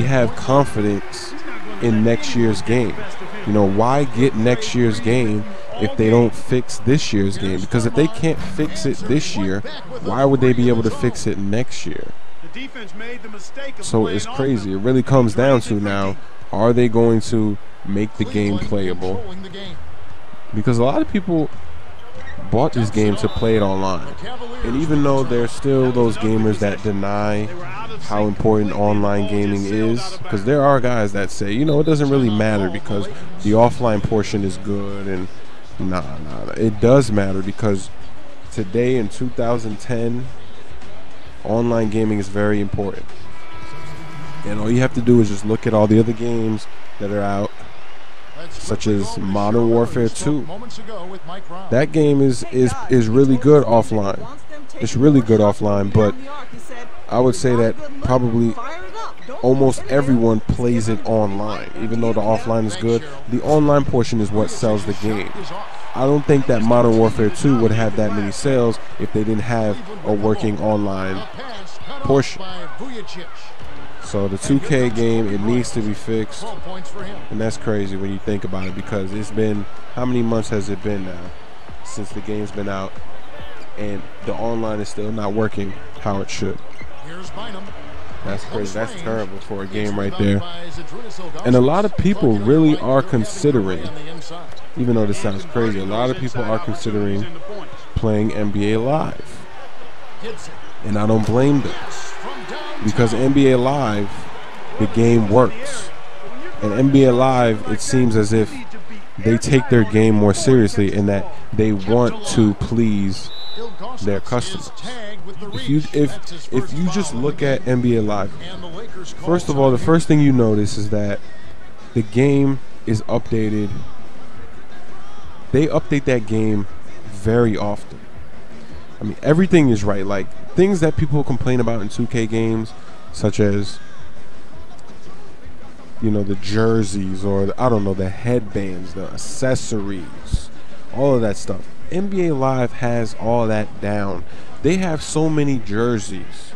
have confidence in next year's game. You know, why get next year's game if they don't fix this year's game? Because if they can't fix it this year, why would they be able to fix it next year? So it's crazy. It really comes down to now, are they going to make the game playable? Because a lot of people bought this game to play it online. And even though there's still those gamers that deny how important online gaming is, because there are guys that say, you know, it doesn't really matter because the offline portion is good. And nah, it does matter, because today in 2010, online gaming is very important. And all you have to do is just look at all the other games that are out, such as Modern Warfare 2. That game is really good offline. It's really good offline, but I would say that probably almost everyone plays it online. Even though the offline is good, the online portion is what sells the game. I don't think that Modern Warfare 2 would have that many sales if they didn't have a working online portion. So the 2K game, it needs to be fixed, and that's crazy when you think about it, because it's been, how many months has it been now since the game's been out, and the online is still not working how it should. That's crazy. That's terrible for a game right there. And a lot of people really are considering, even though this sounds crazy, a lot of people are considering playing NBA Live, and I don't blame them. Because NBA Live, the game works. And NBA Live, it seems as if they take their game more seriously in that they want to please their customers. If you just look at NBA Live, first of all, the first thing you notice is that the game is updated. They update that game very often. I mean, everything is right. Like, things that people complain about in 2K games, such as, you know, the jerseys, or I don't know, the headbands, the accessories, all of that stuff. NBA Live has all that down. They have so many jerseys.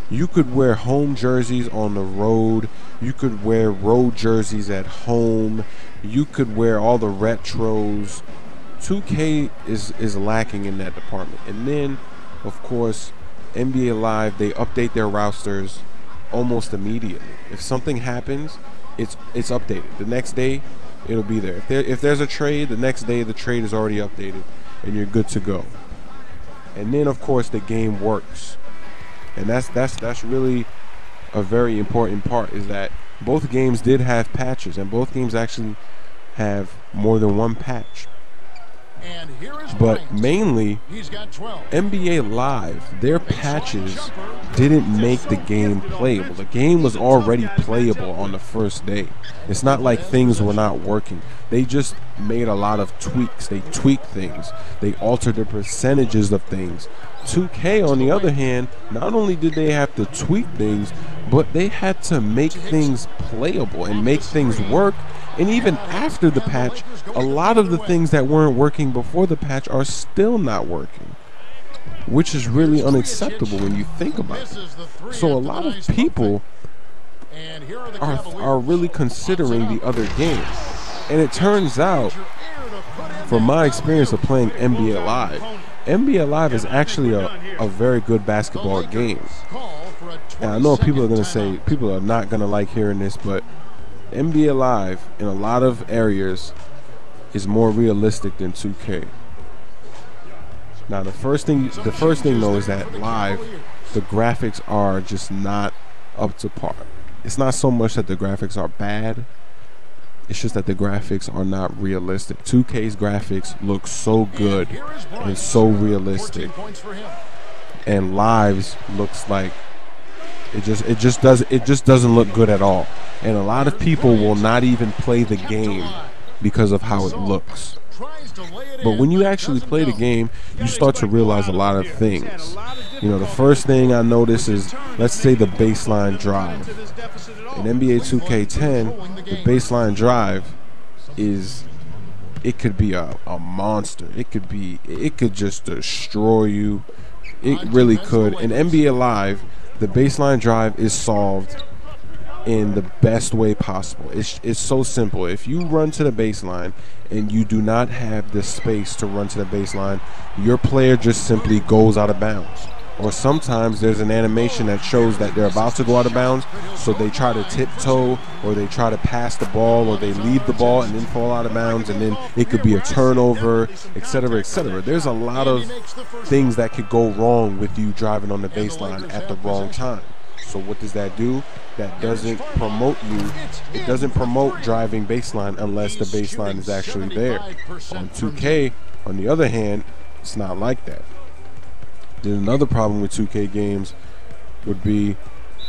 You could wear home jerseys on the road. You could wear road jerseys at home. You could wear all the retros. 2K is lacking in that department. And then, of course, NBA Live, they update their rosters almost immediately. If something happens, it's updated. The next day, it'll be there. If there's a trade, the next day the trade is already updated, and you're good to go. And then, of course, the game works. And that's really a very important part, is that both games did have patches, and both games actually have more than one patch. But mainly, NBA Live, their patches didn't make the game playable. The game was already playable on the first day. It's not like things were not working. They just made a lot of tweaks. They tweaked things. They altered the percentages of things. 2K, on the other hand, not only did they have to tweak things, but they had to make things playable and make things work. And even after the patch, a lot of the things that weren't working before the patch are still not working, which is really unacceptable when you think about it. So a lot of people are really considering the other games. And it turns out, from my experience of playing NBA Live is actually a very good basketball game. And I know people are going to say, people are not going to like hearing this, but NBA Live in a lot of areas is more realistic than 2K. Now the first thing though is that Live, the graphics are just not up to par. It's not so much that the graphics are bad, it's just that the graphics are not realistic. 2K's graphics look so good and so realistic, and Live's looks like it just doesn't look good at all. And a lot of people will not even play the game because of how it looks. But when you actually play the game, you start to realize a lot of things. You know, the first thing I notice is, let's say, the baseline drive. In NBA 2K10, the baseline drive it could be a monster. It could just destroy you. It really could. In NBA Live, the baseline drive is solved in the best way possible. It's so simple. If you run to the baseline and you do not have the space to run to the baseline, your player just simply goes out of bounds. Or sometimes there's an animation that shows that they're about to go out of bounds, so they try to tiptoe, or they try to pass the ball, or they leave the ball and then fall out of bounds, and then it could be a turnover, etc., etc. There's a lot of things that could go wrong with you driving on the baseline at the wrong time. So what does that do? That doesn't promote you. It doesn't promote driving baseline unless the baseline is actually there. On 2K, on the other hand, it's not like that. Then another problem with 2K games would be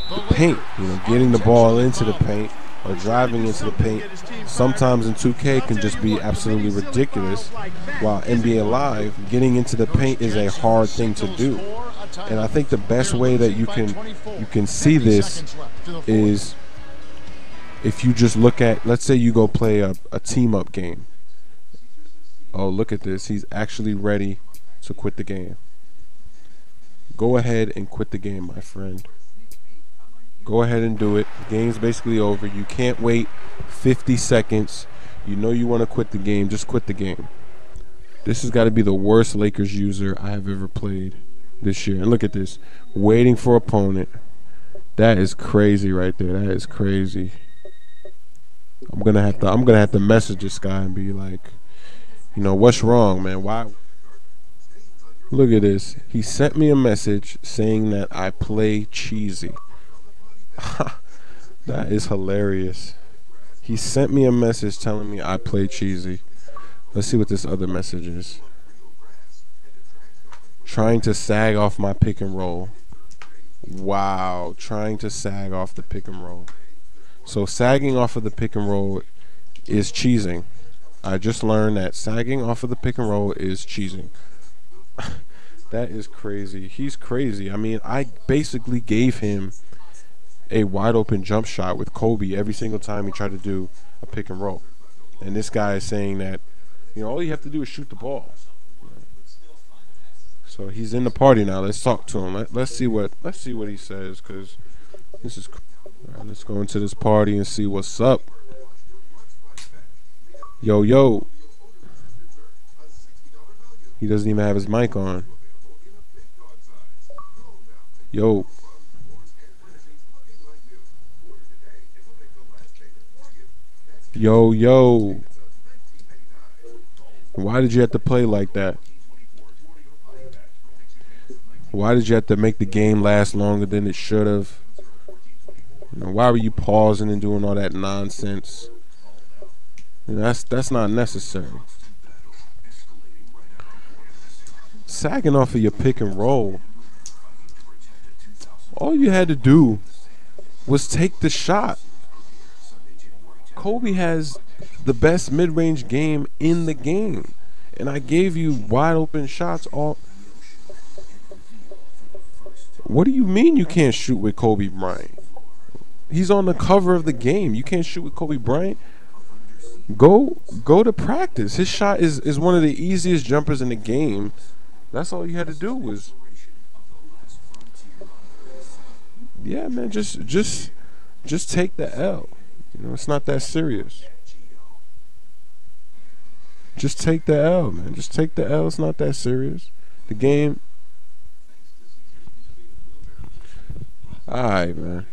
the paint. You know, getting the ball into the paint or driving into the paint sometimes in 2K can just be absolutely ridiculous, while NBA Live, getting into the paint is a hard thing to do. And I think the best way that you can see this is if you just look at, let's say you go play a team up game. Oh, look at this. He's actually ready to quit the game. Go ahead and quit the game, my friend. Go ahead and do it. The game's basically over. You can't wait 50 seconds. You know you want to quit the game. Just quit the game. This has got to be the worst Lakers user I have ever played this year. And look at this. Waiting for opponent. That is crazy right there. That is crazy. I'm gonna have to message this guy and be like, you know, what's wrong, man? Why? Look at this. He sent me a message saying that I play cheesy. That is hilarious. He sent me a message telling me I play cheesy. Let's see what this other message is. Trying to sag off my pick and roll. Wow. Trying to sag off the pick and roll. So sagging off of the pick and roll is cheesing. I just learned that sagging off of the pick and roll is cheesing. That is crazy. He's crazy. I mean, I basically gave him a wide open jump shot with Kobe every single time he tried to do a pick and roll. And this guy is saying that, you know, all you have to do is shoot the ball. So he's in the party now. Let's talk to him. Let's see what he says, because this is all right, let's go into this party and see what's up. Yo. He doesn't even have his mic on. Yo. Why did you have to play like that? Why did you have to make the game last longer than it should have? You know, why were you pausing and doing all that nonsense? You know, that's not necessary. Sagging off of your pick and roll, all you had to do was take the shot. Kobe has the best mid-range game in the game, and I gave you wide open shots all. What do you mean you can't shoot with Kobe Bryant? He's on the cover of the game. You can't shoot with Kobe Bryant? Go to practice. His shot is one of the easiest jumpers in the game. That's all you had to do was, yeah, man, just take the L. You know, it's not that serious. Just take the L, man. Just take the L. It's not that serious. The game. All right, man.